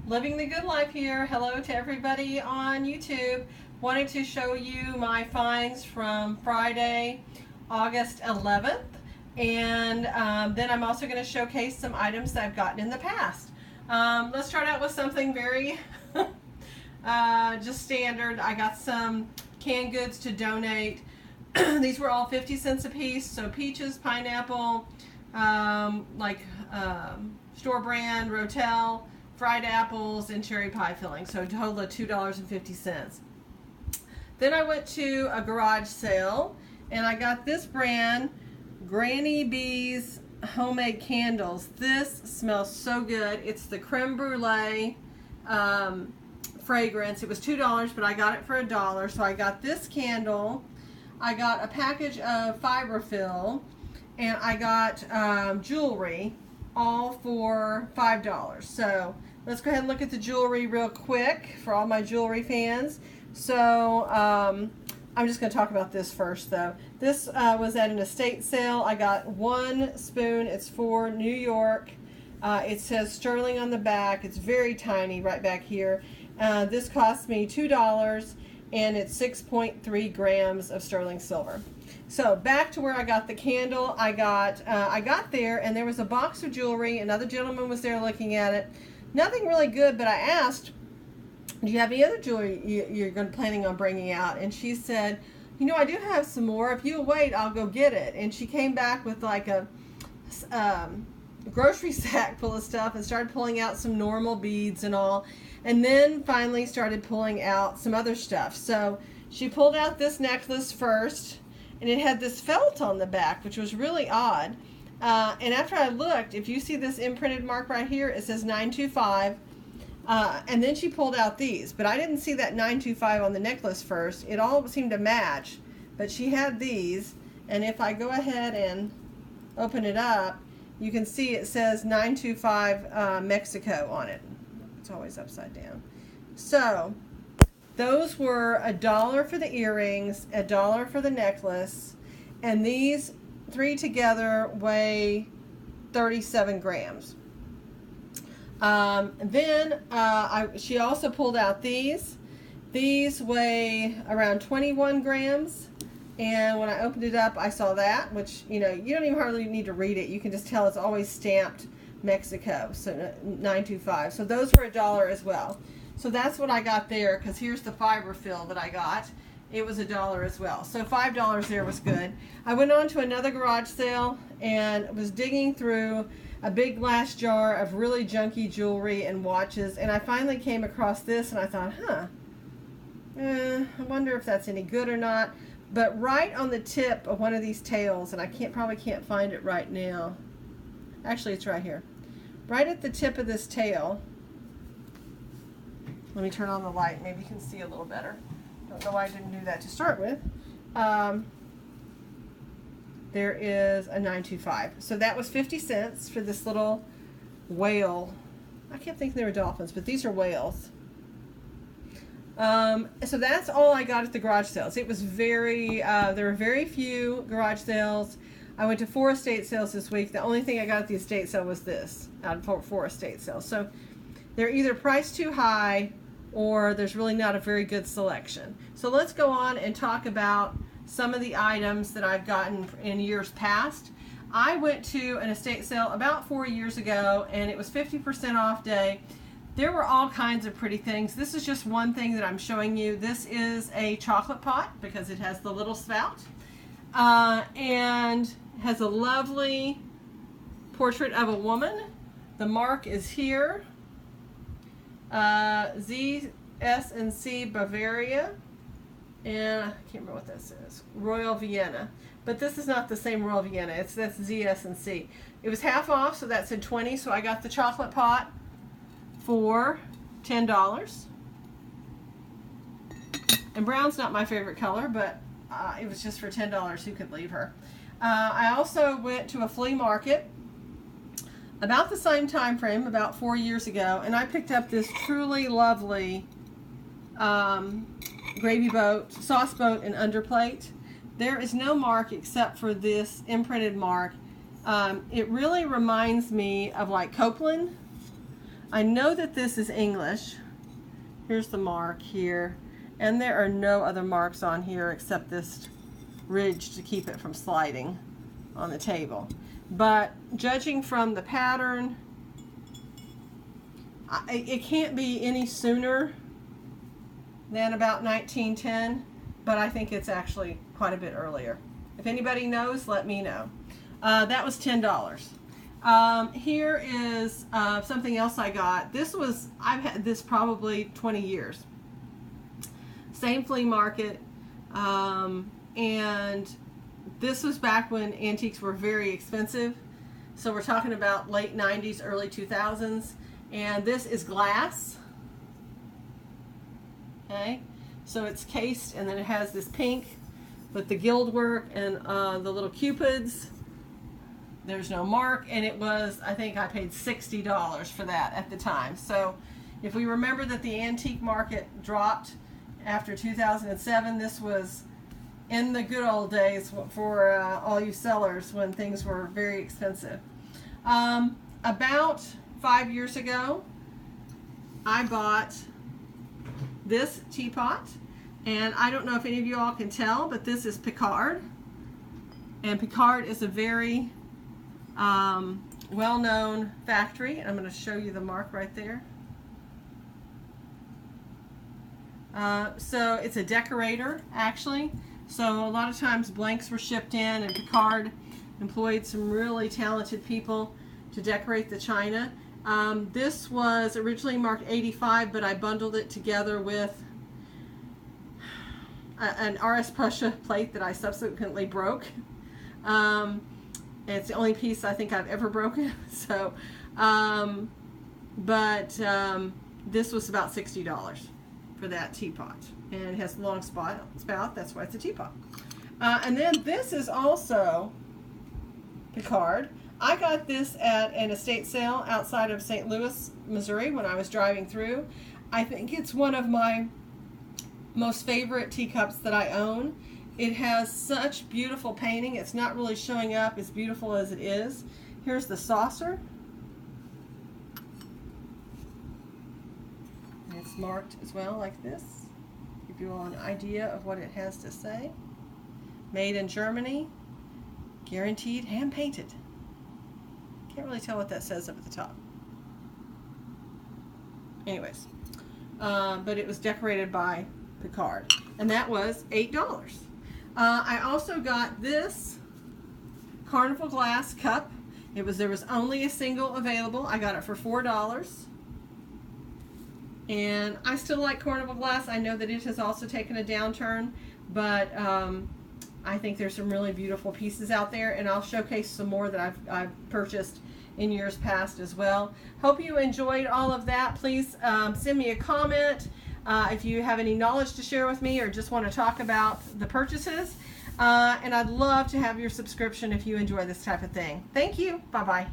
Living the good life here. Hello to everybody on YouTube. Wanted to show you my finds from Friday, August 11th. And then I'm also going to showcase some items that I've gotten in the past. Let's start out with something very just standard. I got some canned goods to donate. These were all 50 cents a piece. So peaches, pineapple, store brand, Rotel, fried apples, and cherry pie filling. So a total of $2.50. Then I went to a garage sale and I got this brand, Granny Bee's homemade candles. This smells so good. It's the creme brulee fragrance. It was $2, but I got it for $1. So I got this candle. I got a package of fiberfill, and I got jewelry, all for $5. So let's go ahead and look at the jewelry real quick for all my jewelry fans. So I'm just going to talk about this first, though. This was at an estate sale. I got one spoon. It's for New York. It says sterling on the back. It's very tiny right back here. This cost me $2, and it's 6.3 grams of sterling silver. So back to where I got the candle. I got there, and there was a box of jewelry. Another gentleman was there looking at it. Nothing really good, but I asked, do you have any other jewelry you're planning on bringing out? And she said, you know, I do have some more. If you'll wait, I'll go get it. And she came back with like a grocery sack full of stuff and started pulling out some normal beads and all. And then finally started pulling out some other stuff. So she pulled out this necklace first, and it had this felt on the back, which was really odd. And after I looked, if you see this imprinted mark right here, it says 925. And then she pulled out these, but I didn't see that 925 on the necklace first. It all seemed to match, but she had these. And if I go ahead and open it up, you can see it says 925 Mexico on it. It's always upside down. So those were $1 for the earrings, $1 for the necklace, and these three together weigh 37 grams. She also pulled out these. These weigh around 21 grams. And when I opened it up, I saw that, which, you know, you don't even hardly need to read it. You can just tell it's always stamped Mexico, so 925. So those were $1 as well. So that's what I got there, because here's the fiberfill that I got. It was $1 as well. So $5 there was good. I went on to another garage sale and was digging through a big glass jar of really junky jewelry and watches, and I finally came across this, and I thought, I wonder if that's any good or not. But right on the tip of one of these tails, and I probably can't find it right now. Actually, it's right here. Right at the tip of this tail. Let me turn on the light. Maybe you can see a little better. Don't know why I didn't do that to start with. There is a 925. So that was 50 cents for this little whale. I kept thinking they were dolphins, but these are whales. So that's all I got at the garage sales. It was there were very few garage sales. I went to 4 estate sales this week. The only thing I got at the estate sale was this, out of 4 estate sales. So they're either priced too high, or there's really not a very good selection. So let's go on and talk about some of the items that I've gotten in years past. I went to an estate sale about 4 years ago, and it was 50% off day. There were all kinds of pretty things. This is just one thing that I'm showing you. This is a chocolate pot, because it has the little spout, and has a lovely portrait of a woman. The mark is here. Z&C Bavaria, and I can't remember what this is. Royal Vienna, but this is not the same Royal Vienna. That's Z&C. It was half off, so that said 20. So I got the chocolate pot for $10. And brown's not my favorite color, but it was just for $10. Who could leave her? I also went to a flea market about the same time frame, about 4 years ago, and I picked up this truly lovely gravy boat, sauce boat, and underplate. There is no mark except for this imprinted mark. It really reminds me of like Copeland, I know that this is English. Here's the mark here. And there are no other marks on here except this ridge to keep it from sliding on the table. But judging from the pattern, it can't be any sooner than about 1910, but I think it's actually quite a bit earlier. If anybody knows, let me know. That was $10. Here is something else I got. I've had this probably 20 years. Same flea market, and this was back when antiques were very expensive. So we're talking about late 90s, early 2000s. And this is glass. Okay, so it's cased, and then it has this pink with the gild work and the little cupids. There's no mark, and it was, I think I paid $60 for that at the time. So if we remember that the antique market dropped after 2007, this was in the good old days for all you sellers when things were very expensive. About 5 years ago, I bought this teapot, and I don't know if any of you all can tell, but this is Pickard, and Pickard is a very well-known factory. I'm going to show you the mark right there. So it's a decorator, actually. So a lot of times blanks were shipped in, and Pickard employed some really talented people to decorate the china. This was originally marked 85, but I bundled it together with an RS Prussia plate that I subsequently broke. It's the only piece I think I've ever broken. So, this was about $60 for that teapot, and it has a long spout. That's why it's a teapot. And then this is also Pickard. I got this at an estate sale outside of St. Louis, Missouri when I was driving through. I think it's one of my most favorite teacups that I own. It has such beautiful painting. It's not really showing up as beautiful as it is. Here's the saucer. And it's marked as well like this. Give you all an idea of what it has to say. Made in Germany. Guaranteed hand painted. Can't really tell what that says up at the top. Anyways, but it was decorated by Pickard, and that was $8. I also got this Carnival glass cup. There was only a single available. I got it for $4, and I still like Carnival glass. I know that it has also taken a downturn, but I think there's some really beautiful pieces out there, and I'll showcase some more that I've purchased in years past as well. Hope you enjoyed all of that. Please send me a comment if you have any knowledge to share with me or just want to talk about the purchases. And I'd love to have your subscription if you enjoy this type of thing. Thank you. Bye-bye.